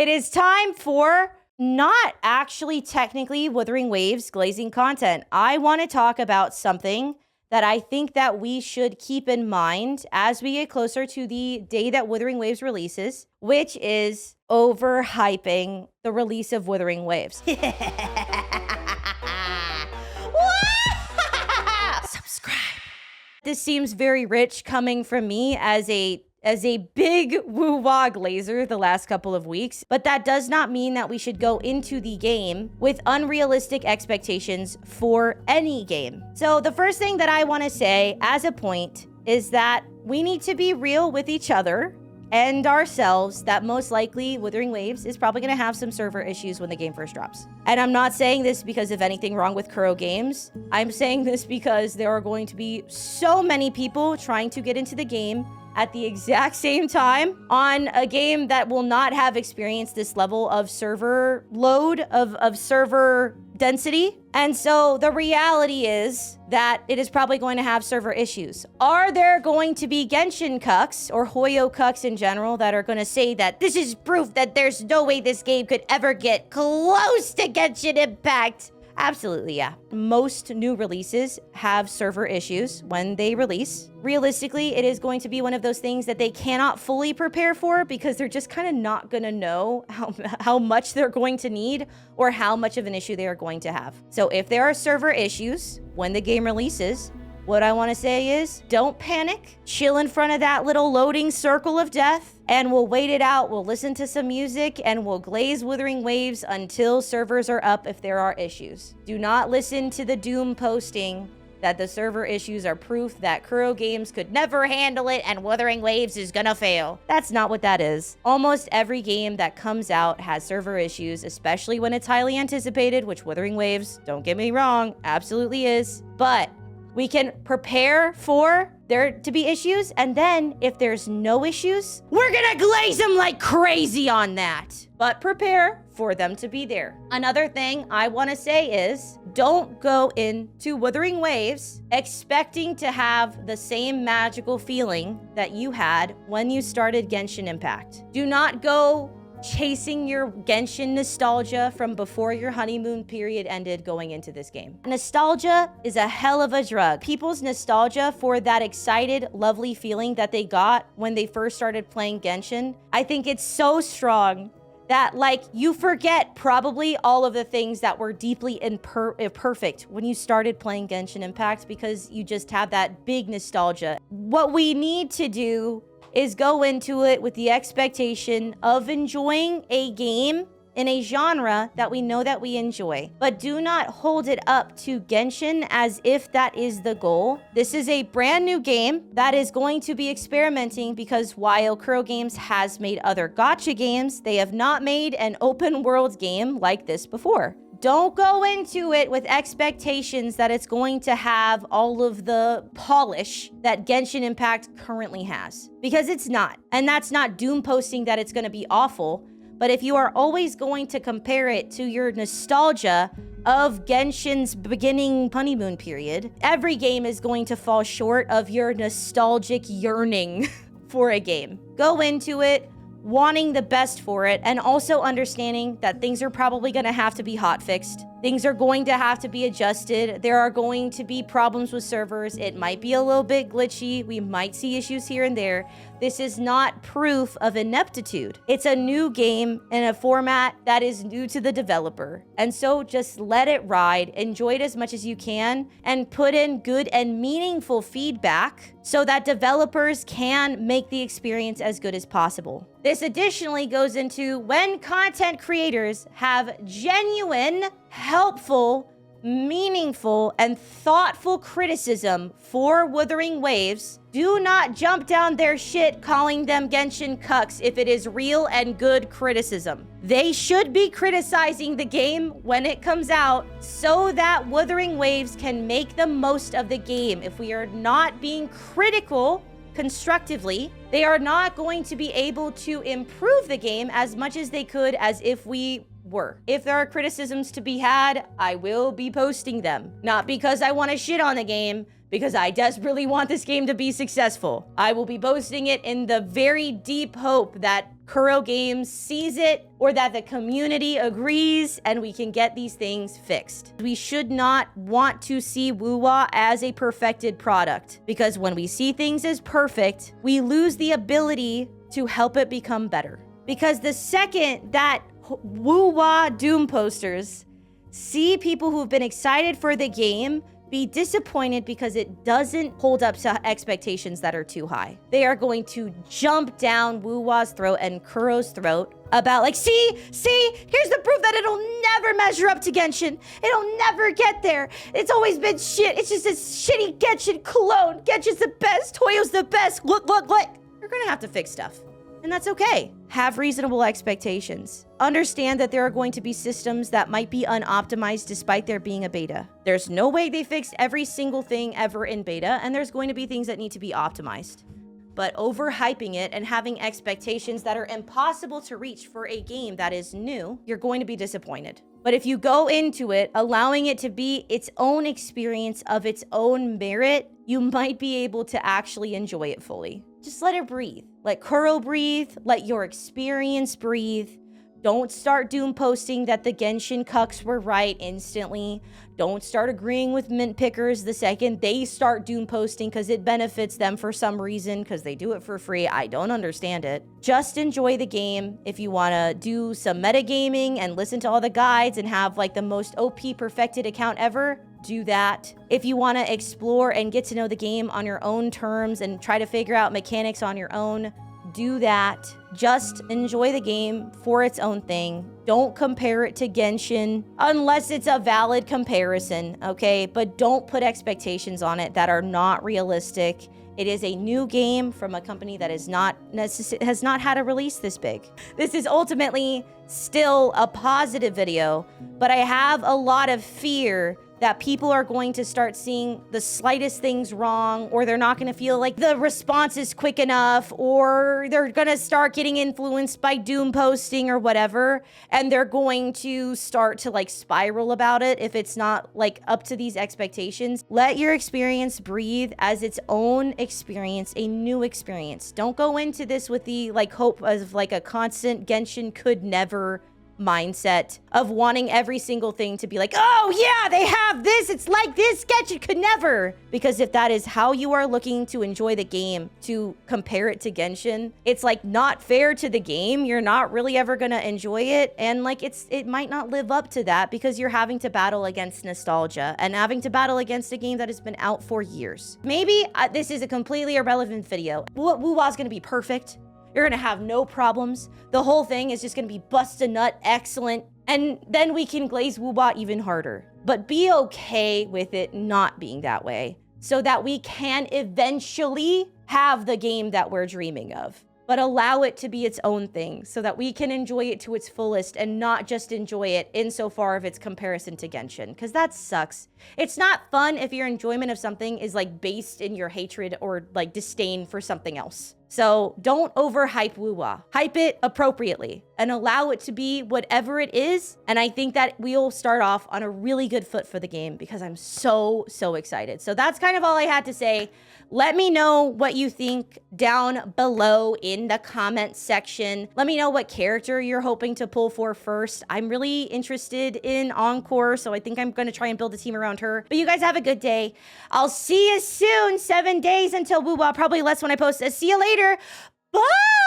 It is time for not actually technically Wuthering Waves glazing content. I want to talk about something that I think that we should keep in mind as we get closer to the day that Wuthering Waves releases, which is overhyping the release of Wuthering Waves. Subscribe. This seems very rich coming from me as a big woo-wah glazer the last couple of weeks, but that does not mean that we should go into the game with unrealistic expectations for any game. So the first thing that I want to say as a point is that we need to be real with each other and ourselves that most likely Wuthering Waves is probably going to have some server issues when the game first drops. And I'm not saying this because of anything wrong with Kuro Games. I'm saying this because there are going to be so many people trying to get into the game at the exact same time on a game that will not have experienced this level of server load, of server density. And so the reality is that it is probably going to have server issues. Are there going to be Genshin cucks or Hoyo cucks in general that are going to say that this is proof that there's no way this game could ever get close to Genshin Impact? Absolutely, yeah. Most new releases have server issues when they release. Realistically, it is going to be one of those things that they cannot fully prepare for because they're just kind of not going to know how much they're going to need or how much of an issue they are going to have. So if there are server issues when the game releases, what I want to say is don't panic. Chill in front of that little loading circle of death and we'll wait it out. We'll listen to some music and we'll glaze Wuthering Waves until servers are up if there are issues. Do not listen to the doom posting that the server issues are proof that Kuro Games could never handle it and Wuthering Waves is gonna fail. That's not what that is. Almost every game that comes out has server issues, especially when it's highly anticipated, which Wuthering Waves, don't get me wrong, absolutely is. But we can prepare for there to be issues, and then if there's no issues, we're gonna glaze them like crazy on that. But prepare for them to be there. Another thing I want to say is don't go into Wuthering Waves expecting to have the same magical feeling that you had when you started Genshin Impact. Do not go chasing your Genshin nostalgia from before your honeymoon period ended going into this game. Nostalgia is a hell of a drug. People's nostalgia for that excited, lovely feeling that they got when they first started playing Genshin, I think it's so strong that like you forget probably all of the things that were deeply imperfect when you started playing Genshin Impact because you just have that big nostalgia. What we need to do is go into it with the expectation of enjoying a game in a genre that we know that we enjoy. But do not hold it up to Genshin as if that is the goal. This is a brand new game that is going to be experimenting because while Kuro Games has made other gacha games, they have not made an open world game like this before. Don't go into it with expectations that it's going to have all of the polish that Genshin Impact currently has. Because it's not. And that's not doom posting that it's going to be awful. But if you are always going to compare it to your nostalgia of Genshin's beginning honeymoon period, every game is going to fall short of your nostalgic yearning for a game. Go into it wanting the best for it, and also understanding that things are probably going to have to be hotfixed. Things are going to have to be adjusted. There are going to be problems with servers. It might be a little bit glitchy. We might see issues here and there. This is not proof of ineptitude. It's a new game in a format that is new to the developer. And so just let it ride, enjoy it as much as you can, and put in good and meaningful feedback so that developers can make the experience as good as possible. This additionally goes into when content creators have genuine, helpful, meaningful, and thoughtful criticism for Wuthering Waves, do not jump down their shit calling them Genshin cucks if it is real and good criticism. They should be criticizing the game when it comes out so that Wuthering Waves can make the most of the game. If we are not being critical constructively, they are not going to be able to improve the game as much as they could as if we were. If there are criticisms to be had, I will be posting them. Not because I want to shit on the game, because I desperately want this game to be successful. I will be posting it in the very deep hope that Kuro Games sees it or that the community agrees and we can get these things fixed. We should not want to see Wuwa as a perfected product, because when we see things as perfect, we lose the ability to help it become better. Because the second that Wuwa Doom posters see people who've been excited for the game be disappointed because it doesn't hold up to expectations that are too high, they are going to jump down Wuwa's throat and Kuro's throat about like, see, here's the proof that it'll never measure up to Genshin. It'll never get there. It's always been shit. It's just a shitty Genshin clone. Genshin's the best. Toyo's the best. Look. You're gonna have to fix stuff. And that's okay. Have reasonable expectations. Understand that there are going to be systems that might be unoptimized despite there being a beta. There's no way they fixed every single thing ever in beta, and there's going to be things that need to be optimized. But overhyping it and having expectations that are impossible to reach for a game that is new, you're going to be disappointed. But if you go into it, allowing it to be its own experience of its own merit, you might be able to actually enjoy it fully. Just let it breathe. Let Kuro breathe. Let your experience breathe. Don't start doom posting that the Genshin cucks were right instantly. Don't start agreeing with mint pickers the second they start doom posting because it benefits them for some reason, because they do it for free. I don't understand it. Just enjoy the game. If you want to do some metagaming and listen to all the guides and have like the most OP perfected account ever, do that. If you want to explore and get to know the game on your own terms and try to figure out mechanics on your own, do that. Just enjoy the game for its own thing. Don't compare it to Genshin unless it's a valid comparison, okay? But don't put expectations on it that are not realistic. It is a new game from a company that has not had a release this big. This is ultimately still a positive video, but I have a lot of fear that people are going to start seeing the slightest things wrong, or they're not gonna feel like the response is quick enough, or they're gonna start getting influenced by doom posting or whatever, and they're going to start to like spiral about it if it's not like up to these expectations. Let your experience breathe as its own experience, a new experience. Don't go into this with the like hope of like a constant Genshin could never mindset of wanting every single thing to be like, oh yeah, they have this, it's like this, Genshin could never. Because if that is how you are looking to enjoy the game, to compare it to Genshin, it's like not fair to the game. You're not really ever gonna enjoy it, and like it might not live up to that because you're having to battle against nostalgia and having to battle against a game that has been out for years. Maybe this is a completely irrelevant video. Wuwa's gonna be perfect. You're gonna have no problems. The whole thing is just gonna be bust a nut, excellent. And then we can glaze Wuwa even harder. But be okay with it not being that way so that we can eventually have the game that we're dreaming of. But allow it to be its own thing so that we can enjoy it to its fullest and not just enjoy it insofar of its comparison to Genshin, because that sucks. It's not fun if your enjoyment of something is like based in your hatred or like disdain for something else. So don't overhype Wuwa. Hype it appropriately and allow it to be whatever it is. And I think that we'll start off on a really good foot for the game because I'm so excited. So that's kind of all I had to say. Let me know what you think down below in the comment section. Let me know what character you're hoping to pull for first. I'm really interested in Encore, so I think I'm going to try and build a team around her. But you guys have a good day. I'll see you soon. 7 days until Wuwa, probably less when I post. See you later. Bye!